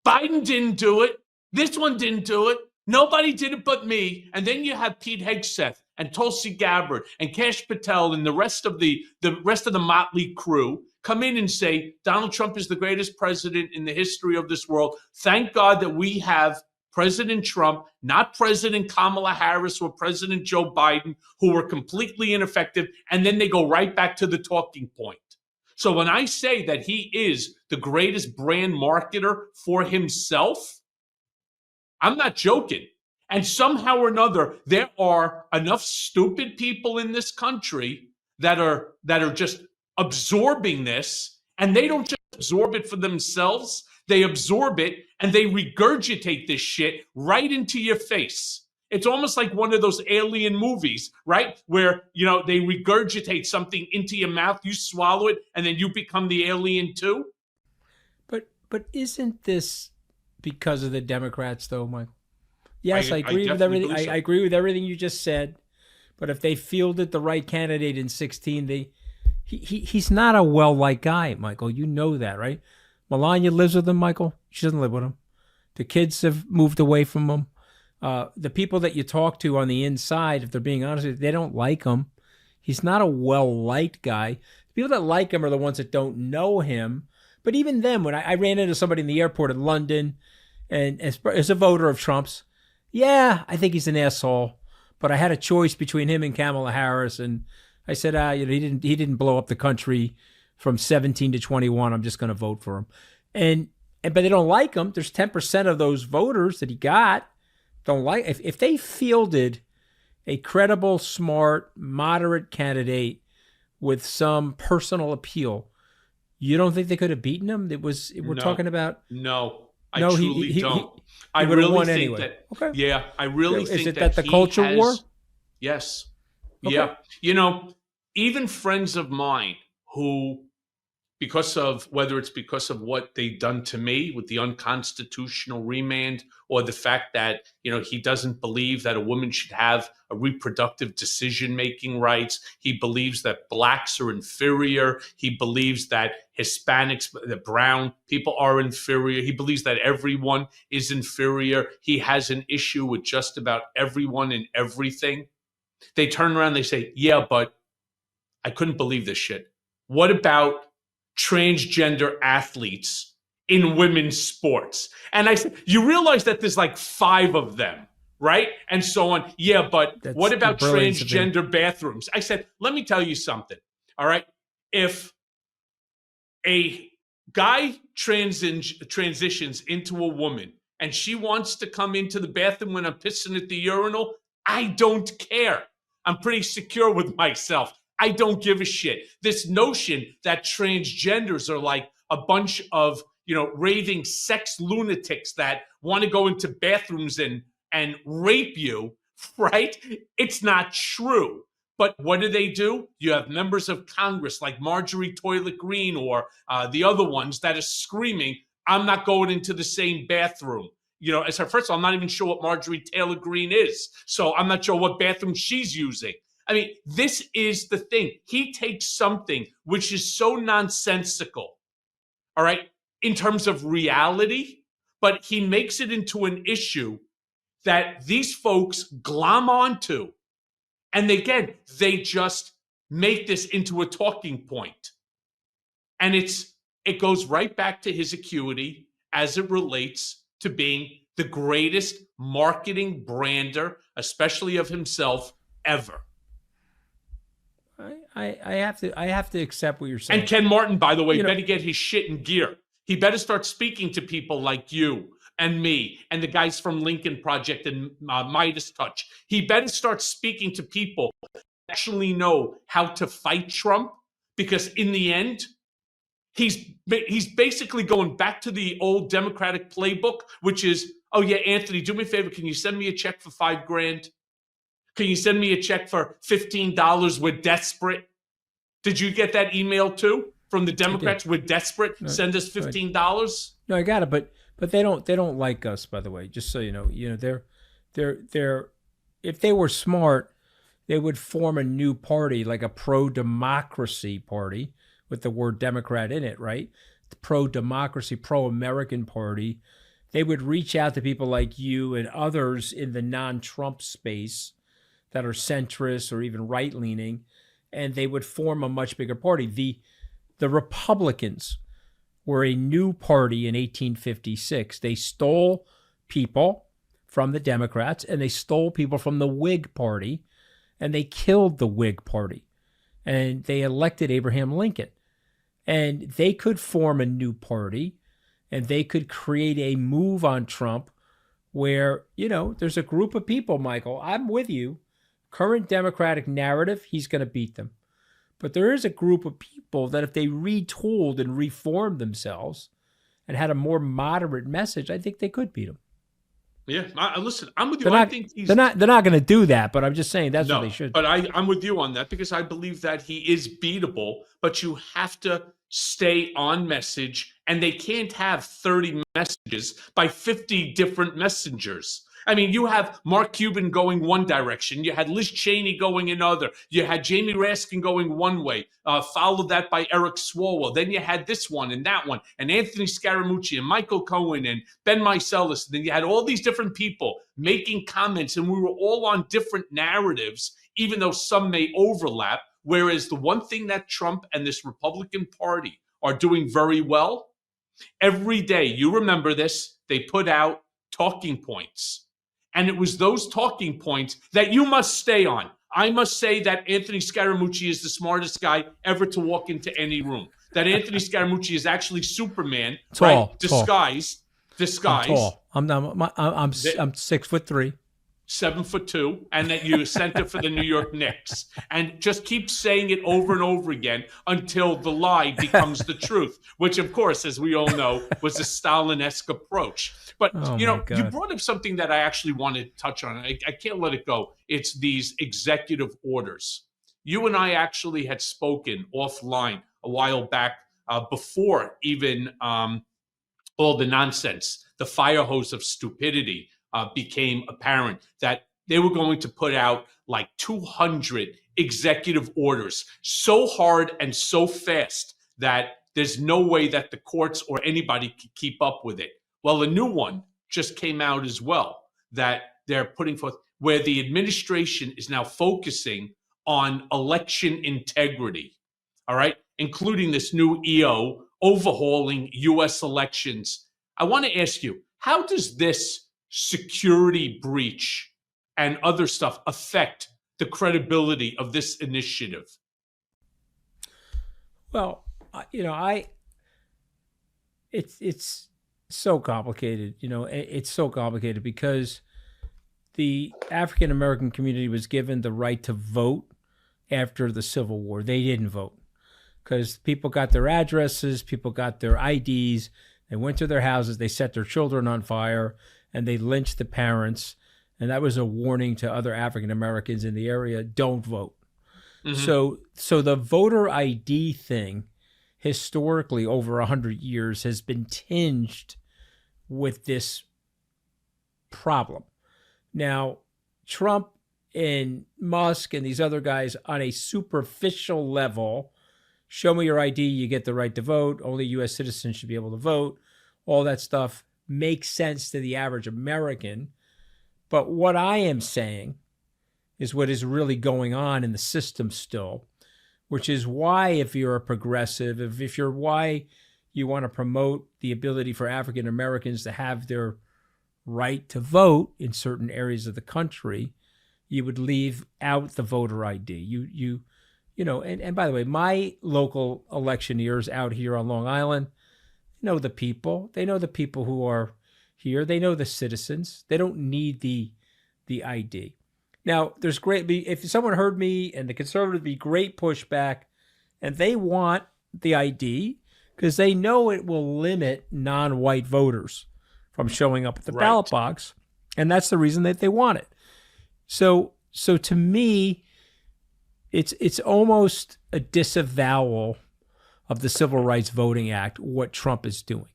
Biden didn't do it. This one didn't do it. Nobody did it but me. And then you have Pete Hegseth and Tulsi Gabbard and Kash Patel and the rest of the motley crew come in and say Donald Trump is the greatest president in the history of this world. Thank God that we have President Trump, not President Kamala Harris or President Joe Biden, who were completely ineffective. And then they go right back to the talking point. So when I say that he is the greatest brand marketer for himself, I'm not joking. And somehow or another, there are enough stupid people in this country that are just absorbing this, and they don't just absorb it for themselves. They absorb it and they regurgitate this shit right into your face. It's almost like one of those alien movies, right? Where, they regurgitate something into your mouth, you swallow it, and then you become the alien too. But isn't this because of the Democrats, though, Michael? Yes, I agree with everything. So. I agree with everything you just said. But if they fielded the right candidate in 2016, he's not a well-liked guy, Michael. You know that, right? Melania lives with him, Michael. She doesn't live with him. The kids have moved away from him. The people that you talk to on the inside, if they're being honest with you, they don't like him. He's not a well-liked guy. The people that like him are the ones that don't know him. But even then, when I ran into somebody in the airport in London, and as a voter of Trump's, yeah, I think he's an asshole. But I had a choice between him and Kamala Harris, and I said, he didn't blow up the country from 17 to 21. I'm just going to vote for him. But they don't like him. There's 10% of those voters that he got don't like. If they fielded a credible, smart, moderate candidate with some personal appeal, you don't think they could have beaten him? Talking about. No, I truly don't. I really think that. Okay. Yeah, I really think that. Is it that the culture war? Yes. Okay. Yeah. Even friends of mine who, because of whether it's because of what they've done to me with the unconstitutional remand, or the fact that, he doesn't believe that a woman should have a reproductive decision-making rights. He believes that blacks are inferior. He believes that Hispanics, the brown people, are inferior. He believes that everyone is inferior. He has an issue with just about everyone and everything. They turn around and they say, yeah, but I couldn't believe this shit. What about transgender athletes in women's sports? And I said, you realize that there's like 5 of them, right? And so on. Yeah, but what about transgender bathrooms? I said, let me tell you something. All right. If a guy transitions into a woman and she wants to come into the bathroom when I'm pissing at the urinal, I don't care. I'm pretty secure with myself. I don't give a shit. This notion that transgenders are like a bunch of, raving sex lunatics that want to go into bathrooms and rape you, right? It's not true. But what do? You have members of Congress like Marjorie Toilet Green or the other ones that are screaming, I'm not going into the same bathroom. As her first of all, I'm not even sure what Marjorie Taylor Greene is. So I'm not sure what bathroom she's using. I mean, this is the thing. He takes something which is so nonsensical, all right, in terms of reality, but he makes it into an issue that these folks glom onto. And again, they just make this into a talking point. And it goes right back to his acuity as it relates to being the greatest marketing brander, especially of himself, ever. I have to accept what you're saying. And Ken Martin, by the way, better get his shit in gear. He better start speaking to people like you and me and the guys from Lincoln Project and Midas Touch. He better start speaking to people who actually know how to fight Trump, because in the end, he's basically going back to the old Democratic playbook, which is, oh yeah, Anthony, do me a favor. Can you send me a check for $5,000? Can you send me a check for $15? We're desperate. Did you get that email too from the Democrats? We're desperate. No, send us $15. No, I got it, but they don't like us, by the way. Just so you know, they're if they were smart, they would form a new party, like a pro-democracy party with the word Democrat in it, right? The pro-democracy, pro-American party. They would reach out to people like you and others in the non-Trump space that are centrist or even right-leaning, and they would form a much bigger party. The Republicans were a new party in 1856. They stole people from the Democrats, and they stole people from the Whig Party, and they killed the Whig Party, and they elected Abraham Lincoln. And they could form a new party, and they could create a move on Trump where, there's a group of people, Michael, I'm with you, current Democratic narrative, he's going to beat them. But there is a group of people that if they retooled and reformed themselves and had a more moderate message, I think they could beat him. Yeah, listen, I'm with you. They're not going to do that, but I'm just saying that's what they should. But I'm with you on that, because I believe that he is beatable, but you have to stay on message, and they can't have 30 messages by 50 different messengers. I mean, you have Mark Cuban going one direction. You had Liz Cheney going another. You had Jamie Raskin going one way, followed that by Eric Swalwell. Then you had this one and that one, and Anthony Scaramucci and Michael Cohen and Ben Meiselas. Then you had all these different people making comments, and we were all on different narratives, even though some may overlap. Whereas the one thing that Trump and this Republican Party are doing very well, every day, you remember this, they put out talking points. And it was those talking points that you must stay on. I must say that Anthony Scaramucci is the smartest guy ever to walk into any room. That Anthony Scaramucci is actually Superman, tall, right? Disguised. I'm tall. I'm 6'3". 7'2", and that you sent it for the New York Knicks, and just keep saying it over and over again until the lie becomes the truth, which of course, as we all know, was a Stalin-esque approach. But you brought up something that I actually want to touch on. I can't let it go. It's these executive orders. You and I actually had spoken offline a while back before even all the nonsense, the fire hose of stupidity became apparent, that they were going to put out like 200 executive orders so hard and so fast that there's no way that the courts or anybody could keep up with it. Well, a new one just came out as well that they're putting forth, where the administration is now focusing on election integrity, all right, including this new EO overhauling U.S. elections. I want to ask you, how does this security breach and other stuff affect the credibility of this initiative? Well, it's so complicated. It's so complicated because the African American community was given the right to vote after the Civil War. They didn't vote because people got their addresses, people got their IDs, they went to their houses, they set their children on fire, and they lynched the parents. And that was a warning to other African Americans in the area: don't vote. Mm-hmm. So the voter ID thing, historically over 100 years, has been tinged with this problem. Now, Trump and Musk and these other guys, on a superficial level, show me your ID, you get the right to vote, only U.S. citizens should be able to vote, all that stuff makes sense to the average American. But what I am saying is what is really going on in the system still, which is why, if you're a progressive, if you're why you want to promote the ability for African Americans to have their right to vote in certain areas of the country, you would leave out the voter ID. And by the way, my local electioneers out here on Long Island know the people. They know the people who are here. They know the citizens. They don't need the ID. Now, there's if someone heard me and the conservatives, be great pushback, and they want the ID because they know it will limit non-white voters from showing up at the ballot box, and that's the reason that they want it. So to me, it's almost a disavowal of the Civil Rights Voting Act, what Trump is doing.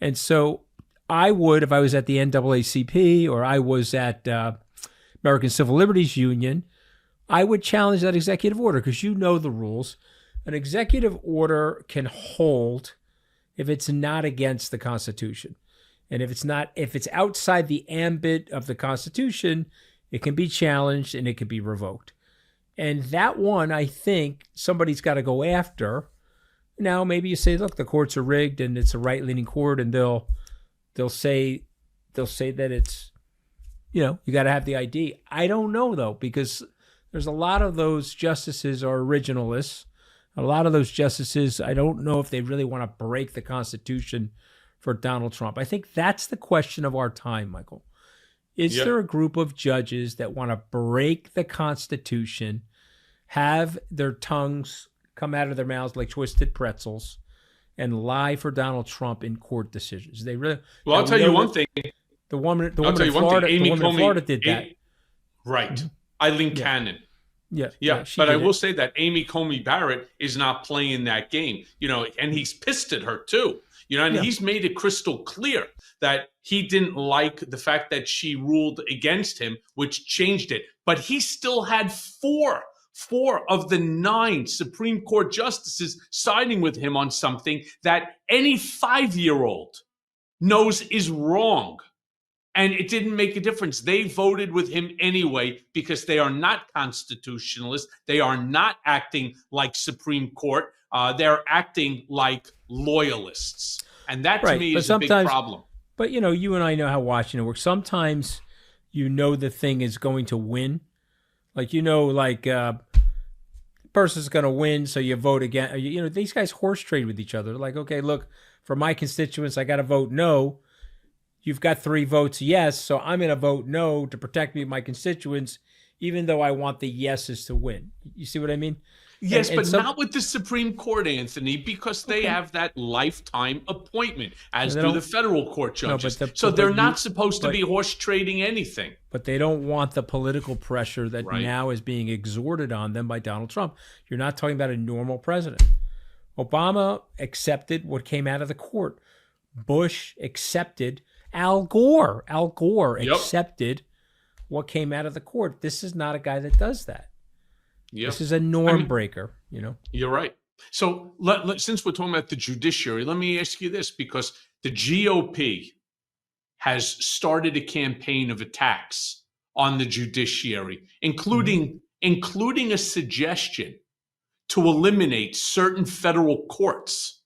And so I would, if I was at the NAACP or I was at American Civil Liberties Union, I would challenge that executive order because you know the rules. An executive order can hold if it's not against the Constitution. And if it's outside the ambit of the Constitution, it can be challenged and it can be revoked. And that one, I think somebody's got to go after. Now, maybe you say, look, the courts are rigged and it's a right-leaning court, and they'll say that it's, you got to have the ID. I don't know, though, because there's a lot of those justices are originalists. A lot of those justices, I don't know if they really want to break the Constitution for Donald Trump. I think that's the question of our time, Michael. Is there a group of judges that want to break the Constitution, have their tongues come out of their mouths like twisted pretzels, and lie for Donald Trump in court decisions? They really. Well, I'll tell you one thing. The woman in Florida did that. Right. Mm-hmm. Eileen Cannon. Yeah. But I will say that Amy Comey Barrett is not playing that game, and he's pissed at her too, and he's made it crystal clear that he didn't like the fact that she ruled against him, which changed it. But he still had four of the 9 Supreme Court justices siding with him on something that any 5-year-old knows is wrong. And it didn't make a difference. They voted with him anyway because they are not constitutionalists. They are not acting like Supreme Court. They're acting like loyalists. And that to me is a big problem. But, you and I know how Washington works. Sometimes the thing is going to win. Person's going to win, so you vote again. These guys horse trade with each other. Like, okay, look, for my constituents, I got to vote no. You've got 3 votes yes, so I'm going to vote no to protect me and my constituents, even though I want the yeses to win. You see what I mean? Yes, but not with the Supreme Court, Anthony, because they have that lifetime appointment, as do the federal court judges. So they're not supposed to be horse trading anything. But they don't want the political pressure that now is being exhorted on them by Donald Trump. You're not talking about a normal president. Obama accepted what came out of the court. Bush accepted. Al Gore Yep. accepted what came out of the court. This is not a guy that does that. Yep. This is a norm breaker, you know. You're right. So since we're talking about the judiciary, let me ask you this, because the GOP has started a campaign of attacks on the judiciary, including a suggestion to eliminate certain federal courts.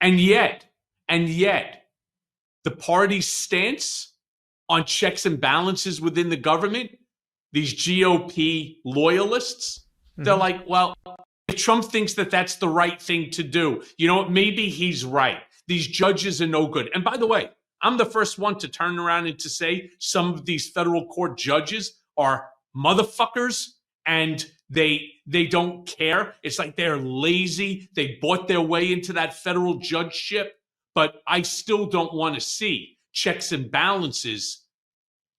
And yet, the party's stance on checks and balances within the government, these GOP loyalists, they're like, well, if Trump thinks that that's the right thing to do, you know what, maybe he's right. These judges are no good. And by the way, I'm the first one to turn around and to say some of these federal court judges are motherfuckers and they don't care. It's like they're lazy. They bought their way into that federal judgeship. But I still don't want to see checks and balances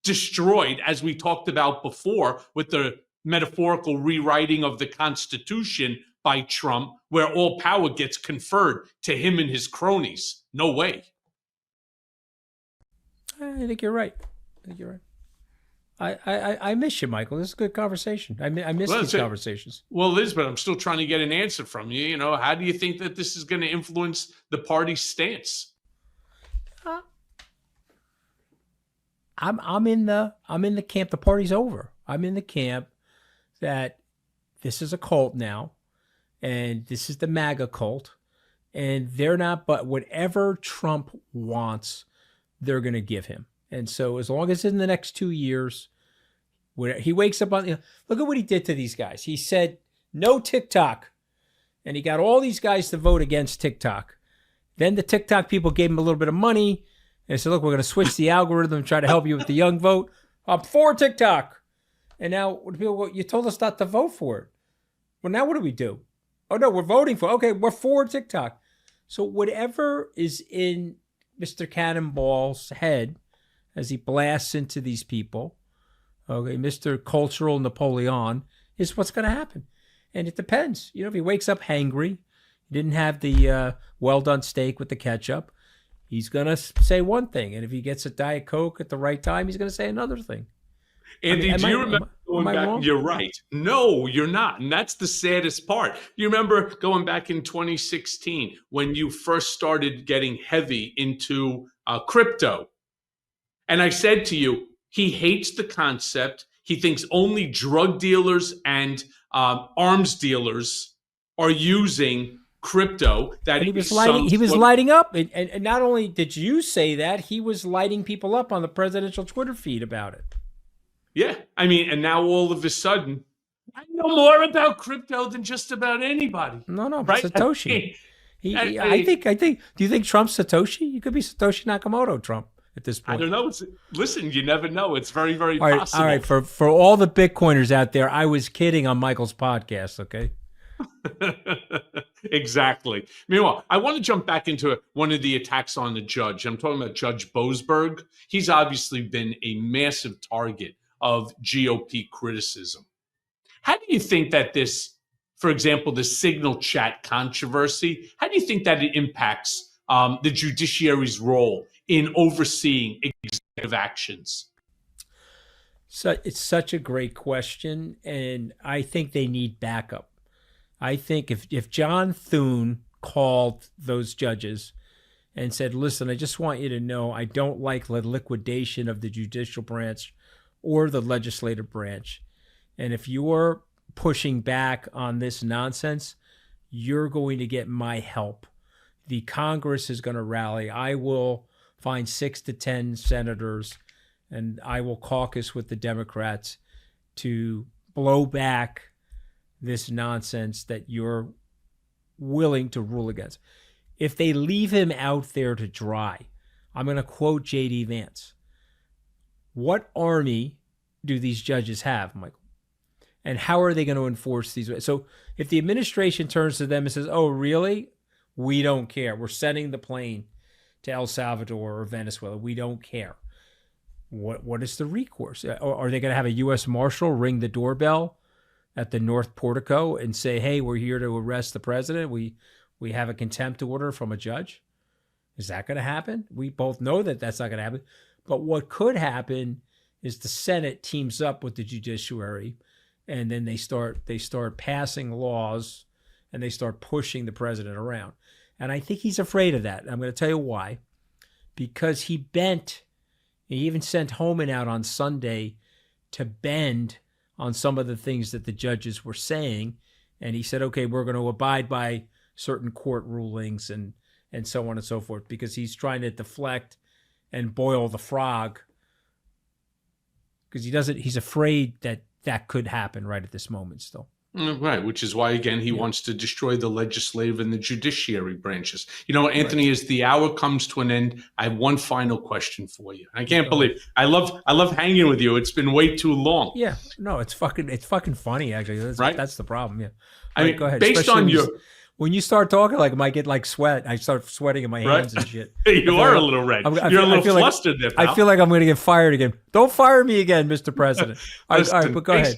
destroyed, as we talked about before, with the metaphorical rewriting of the Constitution by Trump, where all power gets conferred to him and his cronies. No way. I think you're right. I miss you, Michael. This is a good conversation. I miss these conversations. Well, Liz, but I'm still trying to get an answer from you. You know, how do you think that this is going to influence the party's stance? I'm in the camp. The party's over. I'm in the camp that this is a cult now, and this is the MAGA cult, and they're not. But whatever Trump wants, they're going to give him. And so as long as in the next 2 years, where he wakes up on, look at what he did to these guys. He said, no TikTok. And he got all these guys to vote against TikTok. Then the TikTok people gave him a little bit of money. And they said, look, we're going to switch the algorithm and try to help you with the young vote. I'm for TikTok. And now people go, you told us not to vote for it. Well, now what do we do? Oh, no, we're voting for it. Okay, we're for TikTok. So whatever is in Mr. Cannonball's head, as he blasts into these people, okay, Mr. Cultural Napoleon, is what's going to happen. And it depends. You know, if he wakes up hangry, he didn't have the well-done steak with the ketchup, he's going to say one thing. And if he gets a Diet Coke at the right time, he's going to say another thing. Andy, do you remember going back? Wrong? You're right. No, you're not. And that's the saddest part. You remember going back in 2016 when you first started getting heavy into crypto. And I said to you, he hates the concept. He thinks only drug dealers and arms dealers are using crypto. That he was lighting up. And not only did you say that, he was lighting people up on the presidential Twitter feed about it. Yeah. I mean, and now all of a sudden, I know more about crypto than just about anybody. No, right? Satoshi. I think. Do you think Trump's Satoshi? You could be Satoshi Nakamoto, Trump. At this point, I don't know. Listen, you never know. It's very, very possible. All right. For all the Bitcoiners out there, I was kidding on Michael's podcast. Okay. Exactly. Meanwhile, I want to jump back into one of the attacks on the judge. I'm talking about Judge Boasberg. He's obviously been a massive target of GOP criticism. How do you think that this, for example, the signal chat controversy, how do you think that it impacts the judiciary's role in overseeing executive actions? So it's such a great question, and I think they need backup. I think if John Thune called those judges and said, listen, I just want you to know I don't like the liquidation of the judicial branch or the legislative branch. And if you're pushing back on this nonsense, you're going to get my help. The Congress is going to rally. I will find 6 to 10 senators, and I will caucus with the Democrats to blow back this nonsense that you're willing to rule against. If they leave him out there to dry, I'm going to quote J.D. Vance. What army do these judges have, Michael? And how are they going to enforce these? So if the administration turns to them and says, oh, really? We don't care. We're sending the plane to El Salvador or Venezuela. We don't care. What is the recourse? Are they going to have a U.S. Marshal ring the doorbell at the North Portico and say, hey, we're here to arrest the president. We have a contempt order from a judge. Is that going to happen? We both know that that's not going to happen. But what could happen is the Senate teams up with the judiciary, and then they start passing laws, and they start pushing the president around. And I think he's afraid of that. I'm going to tell you why. Because he even sent Homan out on Sunday to bend on some of the things that the judges were saying. And he said, okay, we're going to abide by certain court rulings and so on and so forth, because he's trying to deflect and boil the frog, because he's afraid that could happen right at this moment still. Right, which is why, again, he wants to destroy the legislative and the judiciary branches. You know, Anthony, right. As the hour comes to an end, I have one final question for you. I can't believe I love hanging with you. It's been way too long. Yeah, no, it's fucking funny actually. That's the problem. Yeah, I mean, go ahead. Based Especially on when you start talking, like I might get like sweat. I start sweating in my hands and shit. You are a little red. You're a little flustered there, pal. I feel like I'm going to get fired again. Don't fire me again, Mr. President. All right, but go ahead.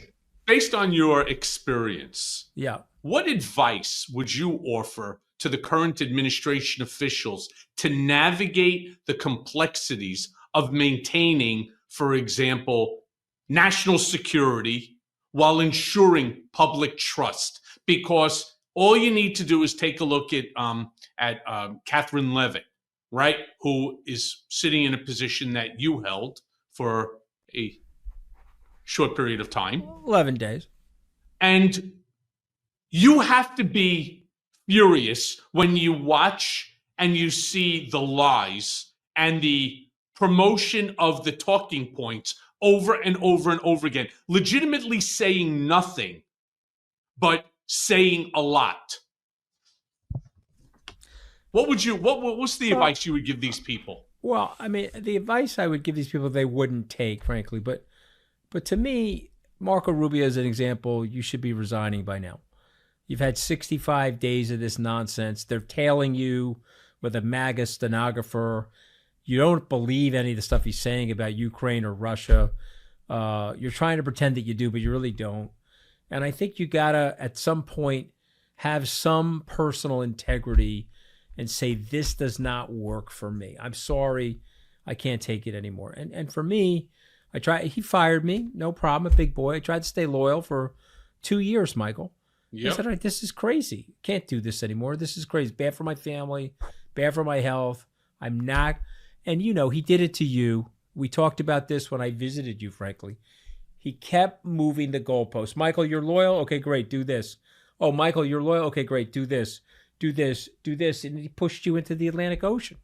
Based on your experience, yeah, what advice would you offer to the current administration officials to navigate the complexities of maintaining, for example, national security while ensuring public trust? Because all you need to do is take a look at Catherine Levitt, right, who is sitting in a position that you held for a short period of time. 11 days. And you have to be furious when you watch and you see the lies and the promotion of the talking points over and over and over again, legitimately saying nothing, but saying a lot. What's the advice you would give these people? Well, I mean, the advice I would give these people, they wouldn't take, frankly, but to me, Marco Rubio is an example. You should be resigning by now. You've had 65 days of this nonsense. They're tailing you with a MAGA stenographer. You don't believe any of the stuff he's saying about Ukraine or Russia. You're trying to pretend that you do, but you really don't. And I think you gotta, at some point, have some personal integrity and say, this does not work for me. I'm sorry. I can't take it anymore. And for me, he fired me, no problem, a big boy. I tried to stay loyal for 2 years, Michael. Yep. I said, all right, this is crazy. Can't do this anymore. This is crazy. Bad for my family, bad for my health. I'm not. And, he did it to you. We talked about this when I visited you, frankly. He kept moving the goalposts. Michael, you're loyal? Okay, great. Do this. Oh, Michael, you're loyal? Okay, great. Do this. Do this. Do this. And he pushed you into the Atlantic Ocean.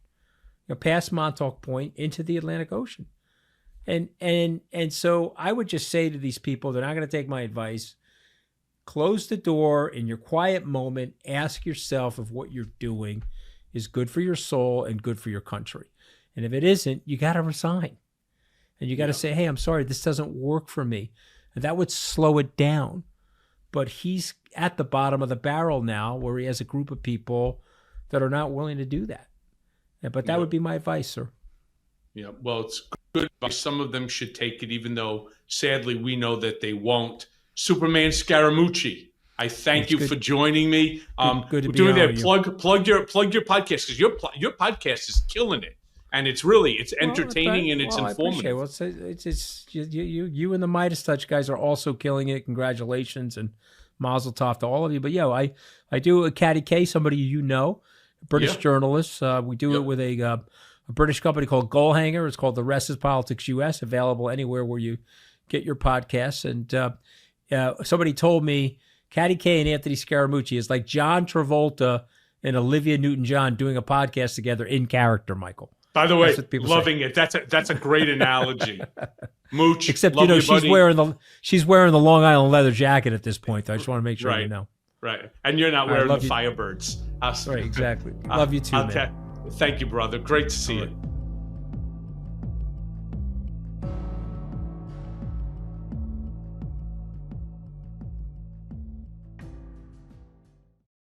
Past Montauk Point into the Atlantic Ocean. And so I would just say to these people, they're not going to take my advice. Close the door in your quiet moment. Ask yourself if what you're doing is good for your soul and good for your country. And if it isn't, you got to resign. And you got to say, hey, I'm sorry, this doesn't work for me. And that would slow it down. But he's at the bottom of the barrel now where he has a group of people that are not willing to do that. But that would be my advice, sir. Yeah, well, it's good. Some of them should take it, even though, sadly, we know that they won't. Superman Scaramucci, I thank you for joining me. Good to be doing on that. Plug your podcast, because your podcast is killing it, and it's entertaining and it's informative. Well, it's you and the Midas Touch guys are also killing it. Congratulations and mazel tov to all of you. But I do a Caddy K, somebody a British journalist. We do it with a British company called Goalhanger. It's called The Rest is Politics US, available anywhere where you get your podcasts. And somebody told me Caddy K and Anthony Scaramucci is like John Travolta and Olivia Newton-John doing a podcast together in character, Michael. By the way, loving it. That's a great analogy. Mooch, except she's wearing the Long Island leather jacket at this point. I just want to make sure you know. Right, and you're not wearing the Firebirds. Right, exactly. Love you too, man. Thank you, brother. Great to see you.